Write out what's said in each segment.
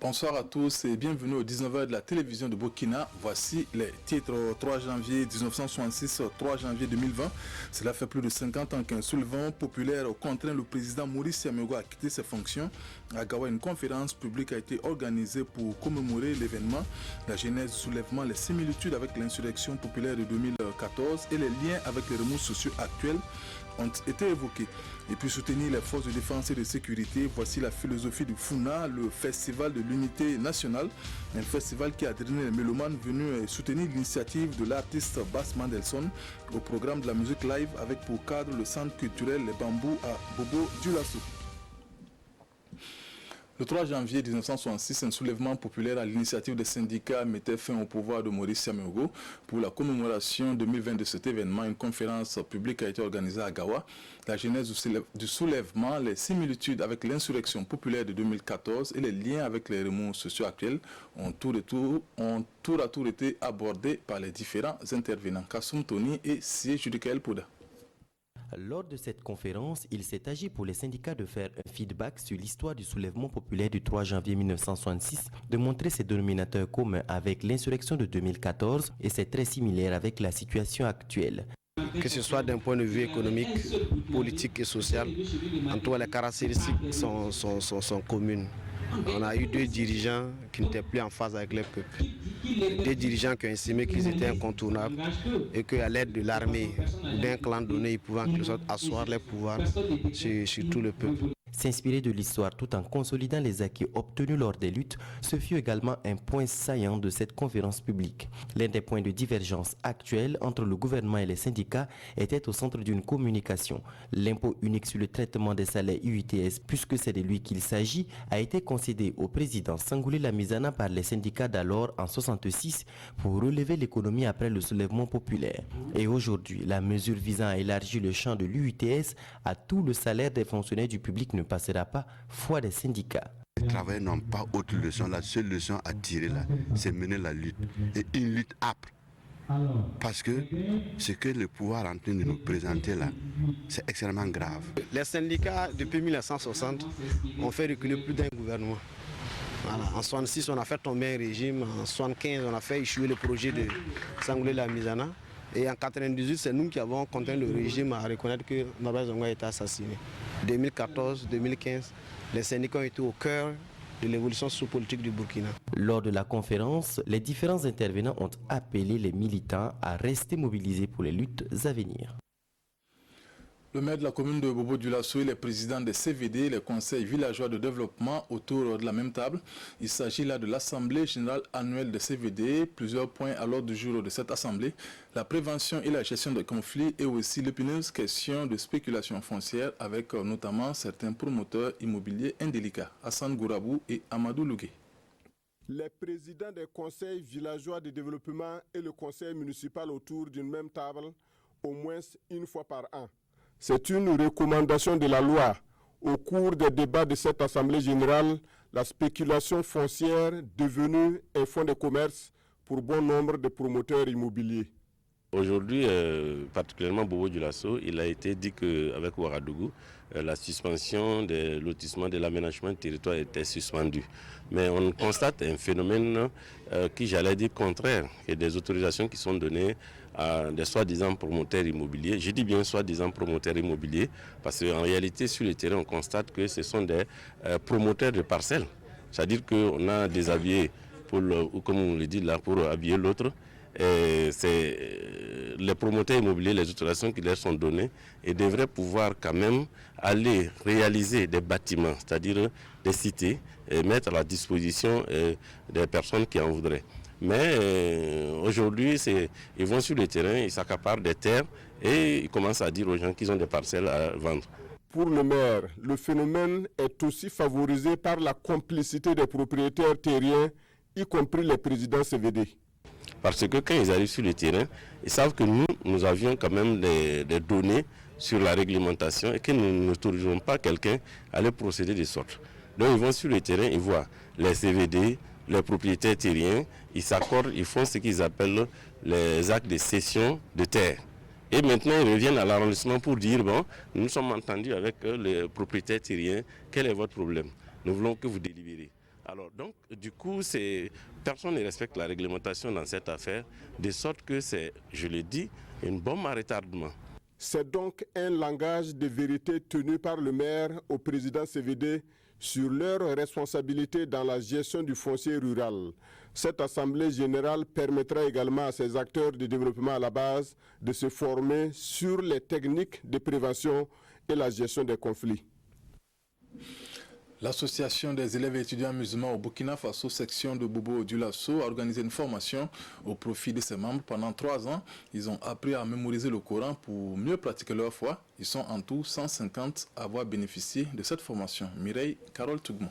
Bonsoir à tous et bienvenue au 19h de la télévision de Burkina. Voici les titres. 3 janvier 1966, 3 janvier 2020. Cela fait plus de 50 ans qu'un soulèvement populaire contraint le président Maurice Siamégo à quitter ses fonctions. À Gawa, une conférence publique a été organisée pour commémorer l'événement, la genèse du soulèvement, les similitudes avec l'insurrection populaire de 2014 et les liens avec les remous sociaux actuels ont été évoqués. Et puis soutenir les forces de défense et de sécurité, voici la philosophie du FUNA, le festival de l'unité nationale, un festival qui a drainé les mélomanes venus soutenir l'initiative de l'artiste Bass Mandelson au programme de la musique live avec pour cadre le centre culturel Les Bambous à Bobo Dioulasso. Le 3 janvier 1966, un soulèvement populaire à l'initiative des syndicats mettait fin au pouvoir de Maurice Siamégo. Pour la commémoration 2020 de cet événement, une conférence publique a été organisée à Gawa. La genèse du soulèvement, les similitudes avec l'insurrection populaire de 2014 et les liens avec les remous sociaux actuels ont tour à tour été abordés par les différents intervenants. Kassoum Tony et Sie Judicael Pouda. Lors de cette conférence, il s'est agi pour les syndicats de faire un feedback sur l'histoire du soulèvement populaire du 3 janvier 1966, de montrer ses dénominateurs communs avec l'insurrection de 2014 et c'est très similaire avec la situation actuelle. Que ce soit d'un point de vue économique, politique et social, en tout cas les caractéristiques sont communes. On a eu deux dirigeants qui n'étaient plus en phase avec le peuple. Des dirigeants qui ont estimé qu'ils étaient incontournables et qu'à l'aide de l'armée ou d'un clan donné, ils pouvaient en quelque sorte asseoir les pouvoirs sur tout le peuple. S'inspirer de l'histoire tout en consolidant les acquis obtenus lors des luttes, ce fut également un point saillant de cette conférence publique. L'un des points de divergence actuels entre le gouvernement et les syndicats était au centre d'une communication. L'impôt unique sur le traitement des salaires UITS, puisque c'est de lui qu'il s'agit, a été concédé au président Sangoulé Lamizana par les syndicats d'alors en 1966 pour relever l'économie après le soulèvement populaire. Et aujourd'hui, la mesure visant à élargir le champ de l'UITS à tout le salaire des fonctionnaires du public ne passera pas foi des syndicats. Les travailleurs n'ont pas autre leçon. La seule leçon à tirer là, c'est mener la lutte. Et une lutte âpre. Parce que ce que le pouvoir est en train de nous présenter là, c'est extrêmement grave. Les syndicats, depuis 1960, ont fait reculer plus d'un gouvernement. Voilà. En 1966, on a fait tomber un régime. En 1975, on a fait échouer le projet de Sangoulé Lamizana. Et en 1998, c'est nous qui avons contraint le régime à reconnaître que Norbert Zongo a été assassiné. 2014, 2015, les syndicats ont été au cœur de l'évolution sociopolitique du Burkina. Lors de la conférence, les différents intervenants ont appelé les militants à rester mobilisés pour les luttes à venir. Le maire de la commune de Bobo Dioulasso et les présidents des CVD, les conseils villageois de développement autour de la même table. Il s'agit là de l'Assemblée générale annuelle des CVD. Plusieurs points à l'ordre du jour de cette assemblée. La prévention et la gestion des conflits et aussi l'épineuse question de spéculation foncière avec notamment certains promoteurs immobiliers indélicats. Hassan Gourabou et Amadou Lougué. Les présidents des conseils villageois de développement et le conseil municipal autour d'une même table au moins une fois par an. C'est une recommandation de la loi. Au cours des débats de cette Assemblée générale, la spéculation foncière devenue un fonds de commerce pour bon nombre de promoteurs immobiliers. Aujourd'hui, particulièrement Bobo Dioulasso, il a été dit qu'avec Ouagadougou, la suspension des lotissements de l'aménagement du territoire était suspendue. Mais on constate un phénomène qui, j'allais dire, contraire, et des autorisations qui sont données à des soi-disant promoteurs immobiliers. Je dis bien soi-disant promoteurs immobiliers, parce qu'en réalité, sur le terrain, on constate que ce sont des promoteurs de parcelles. C'est-à-dire qu'on a déshabillé, ou comme on le dit là, pour habiller l'autre. C'est les promoteurs immobiliers, les autorisations qui leur sont données, et devraient pouvoir quand même aller réaliser des bâtiments, c'est-à-dire des cités, et mettre à la disposition des personnes qui en voudraient. Mais aujourd'hui, ils vont sur le terrain, ils s'accaparent des terres et ils commencent à dire aux gens qu'ils ont des parcelles à vendre. Pour le maire, le phénomène est aussi favorisé par la complicité des propriétaires terriens, y compris les présidents CVD. Parce que quand ils arrivent sur le terrain, ils savent que nous avions quand même des données sur la réglementation et que nous n'autoriserons pas quelqu'un à aller procéder de sorte. Donc ils vont sur le terrain, ils voient les CVD, les propriétaires terriens, ils s'accordent, ils font ce qu'ils appellent les actes de cession de terre. Et maintenant, ils reviennent à l'arrondissement pour dire, bon, nous sommes entendus avec les propriétaires terriens, quel est votre problème? Nous voulons que vous délibérez. Alors donc, du coup, personne ne respecte la réglementation dans cette affaire, de sorte que c'est, je le dis, une bombe à retardement. C'est donc un langage de vérité tenu par le maire au président CVD sur leur responsabilité dans la gestion du foncier rural. Cette assemblée générale permettra également à ces acteurs de développement à la base de se former sur les techniques de prévention et la gestion des conflits. L'Association des élèves et étudiants musulmans au Burkina Faso, section de Bobo du Lasso, a organisé une formation au profit de ses membres pendant 3 ans. Ils ont appris à mémoriser le Coran pour mieux pratiquer leur foi. Ils sont en tout 150 à avoir bénéficié de cette formation. Mireille Carole Tougma.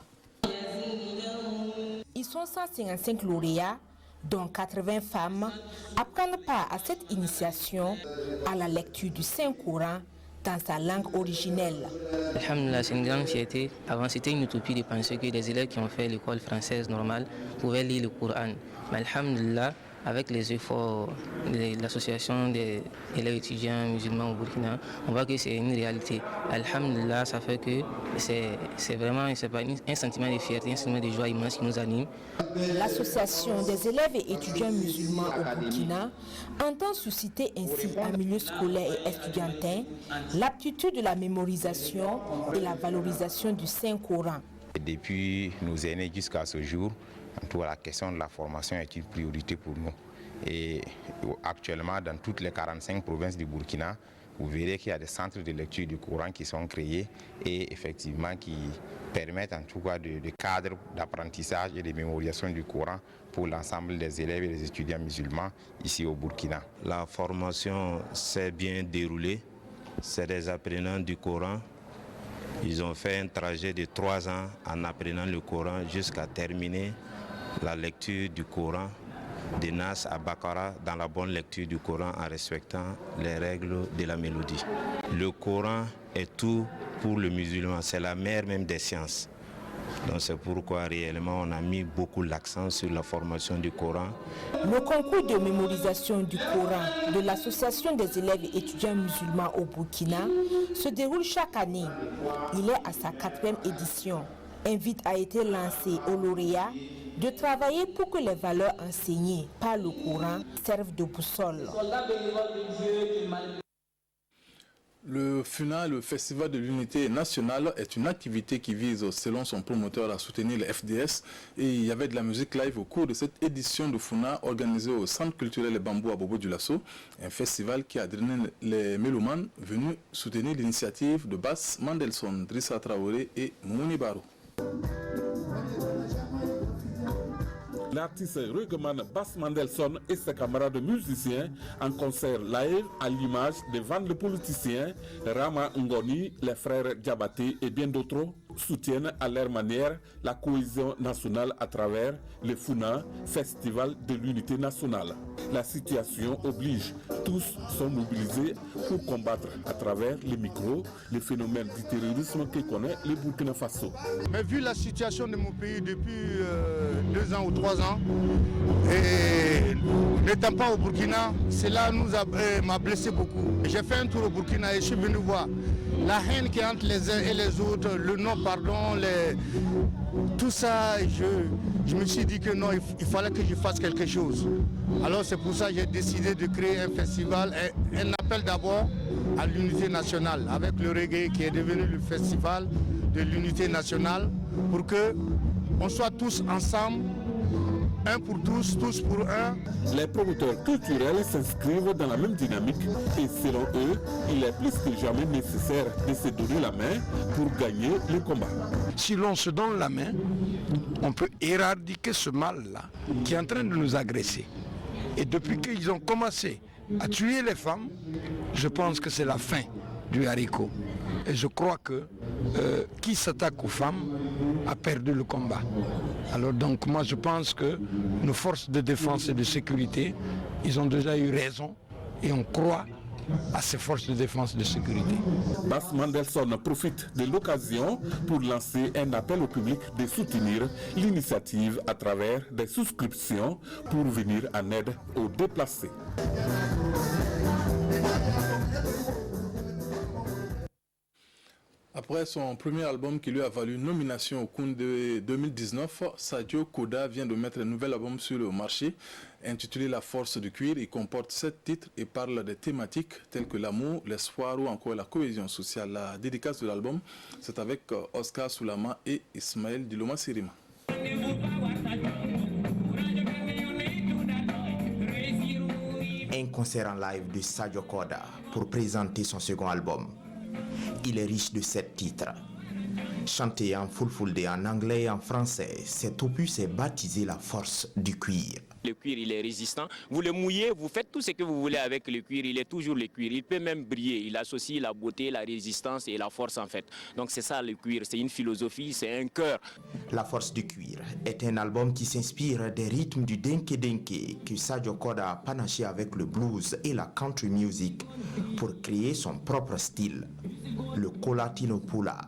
Ils sont 155 lauréats, dont 80 femmes, à prendre part à cette initiation à la lecture du Saint-Coran dans sa langue originelle. Alhamdulillah, c'est une grande fierté. Avant, c'était une utopie de penser que des élèves qui ont fait l'école française normale pouvaient lire le Coran. Mais alhamdulillah, avec les efforts de l'association des élèves étudiants musulmans au Burkina, on voit que c'est une réalité. Alhamdulillah, ça fait que c'est vraiment un sentiment de fierté, un sentiment de joie immense qui nous anime. L'association des élèves et étudiants musulmans au Burkina entend susciter ainsi en milieu scolaire et estudiantin l'aptitude de la mémorisation et la valorisation du Saint-Coran. Depuis nos aînés jusqu'à ce jour, en tout cas, la question de la formation est une priorité pour nous. Et actuellement, dans toutes les 45 provinces du Burkina, vous verrez qu'il y a des centres de lecture du Coran qui sont créés et effectivement qui permettent en tout cas de cadres d'apprentissage et de mémorisation du Coran pour l'ensemble des élèves et des étudiants musulmans ici au Burkina. La formation s'est bien déroulée. C'est des apprenants du Coran. Ils ont fait un trajet de 3 ans en apprenant le Coran jusqu'à terminer la lecture du Coran de Nas à Bakara dans la bonne lecture du Coran en respectant les règles de la mélodie. Le Coran est tout pour le musulman, c'est la mère même des sciences. Donc c'est pourquoi réellement on a mis beaucoup l'accent sur la formation du Coran. Le concours de mémorisation du Coran de l'Association des élèves et étudiants musulmans au Burkina se déroule chaque année. Il est à sa 4e édition. Invite a été lancé aux lauréats de travailler pour que les valeurs enseignées par le Coran servent de boussole. Le FUNA, le Festival de l'Unité Nationale, est une activité qui vise, selon son promoteur, à soutenir les FDS. Et il y avait de la musique live au cours de cette édition de FUNA organisée au Centre culturel Les Bambous à Bobo du Lasso. Un festival qui a drainé les mélomanes venus soutenir l'initiative de Bass Mandelson, Drissa Traoré et Mouni Barou. L'artiste reggaeman Bass Mandelson et ses camarades musiciens en concert live à l'image des ventes de politiciens, Rama Ngoni, les frères Diabaté et bien d'autres soutiennent à leur manière la cohésion nationale à travers le FUNA, Festival de l'Unité Nationale. La situation oblige, tous sont mobilisés pour combattre à travers les micros le phénomène du terrorisme que connaît le Burkina Faso. Mais vu la situation de mon pays depuis 2 ans ou 3 ans, et n'étant pas au Burkina, cela m'a blessé beaucoup. J'ai fait un tour au Burkina et je suis venu voir la haine qui est entre les uns et les autres, le non-pardon, tout ça. Je me suis dit que non, il fallait que je fasse quelque chose. Alors c'est pour ça que j'ai décidé de créer un festival, un appel d'abord à l'unité nationale, avec le reggae qui est devenu le festival de l'unité nationale, pour qu'on soit tous ensemble, un pour tous, tous pour un. Les promoteurs culturels s'inscrivent dans la même dynamique et selon eux, il est plus que jamais nécessaire de se donner la main pour gagner le combat. Si l'on se donne la main, on peut éradiquer ce mal-là qui est en train de nous agresser. Et depuis qu'ils ont commencé à tuer les femmes, je pense que c'est la fin du haricot. Et je crois que qui s'attaque aux femmes a perdu le combat. Alors donc moi je pense que nos forces de défense et de sécurité, ils ont déjà eu raison et on croit à ces forces de défense et de sécurité. Bass Mandelson profite de l'occasion pour lancer un appel au public de soutenir l'initiative à travers des souscriptions pour venir en aide aux déplacés. Après son premier album qui lui a valu une nomination au Kun de 2019, Sadio Koda vient de mettre un nouvel album sur le marché. Intitulé La Force du Cuir, il comporte 7 titres et parle des thématiques telles que l'amour, l'espoir ou encore la cohésion sociale. La dédicace de l'album, c'est avec Oscar Soulama et Ismaël Diloma Sirima. Un concert en live de Sadio Koda pour présenter son second album. Il est riche de 7 titres. Chanté en fulfulde, en anglais et en français, cet opus est baptisé La Force du Cuir. Le cuir, il est résistant. Vous le mouillez, vous faites tout ce que vous voulez avec le cuir. Il est toujours le cuir. Il peut même briller. Il associe la beauté, la résistance et la force en fait. Donc c'est ça le cuir. C'est une philosophie, c'est un cœur. La Force du Cuir est un album qui s'inspire des rythmes du denke denke que Sadio Koda a panaché avec le blues et la country music pour créer son propre style, le Colatino Pula.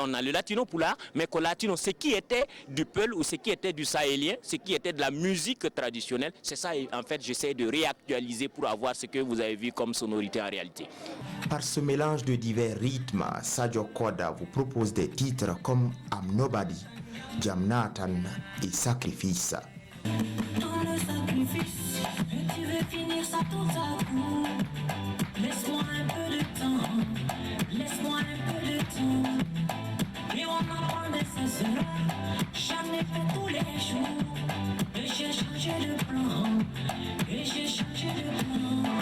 On a le latino pula, mais colatino, ce qui était du peul ou ce qui était du sahélien, ce qui était de la musique traditionnelle, c'est ça en fait j'essaie de réactualiser pour avoir ce que vous avez vu comme sonorité en réalité. Par ce mélange de divers rythmes, Sadio Koda vous propose des titres comme I'm Nobody, Jam Nathan et Sacrifice. Dans le sacrifice, tu veux finir ça tout à coup. Laisse-moi un peu de temps, laisse-moi un peu de temps. Et on apprend de ça cela, jamais fait tous les jours. Et j'ai changé de plan, et j'ai changé de plan.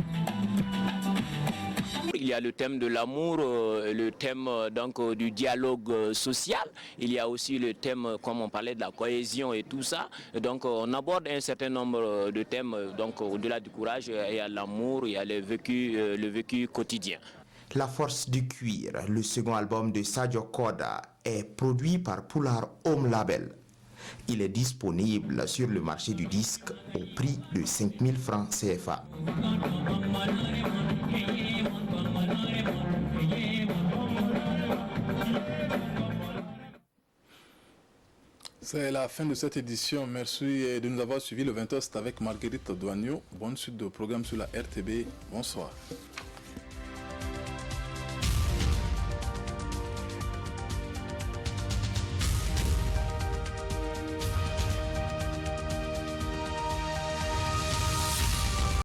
Il y a le thème de l'amour, le thème donc du dialogue social. Il y a aussi le thème, comme on parlait, de la cohésion et tout ça. Donc on aborde un certain nombre de thèmes. Donc au-delà du courage, il y a l'amour, il y a le vécu quotidien. La Force du Cuir, le second album de Sadio Koda, est produit par Poulard Home Label. Il est disponible sur le marché du disque au prix de 5 000 francs CFA. C'est la fin de cette édition. Merci de nous avoir suivis. Le 20h, c'est avec Marguerite Douagneau. Bonne suite de programme sur la RTB. Bonsoir.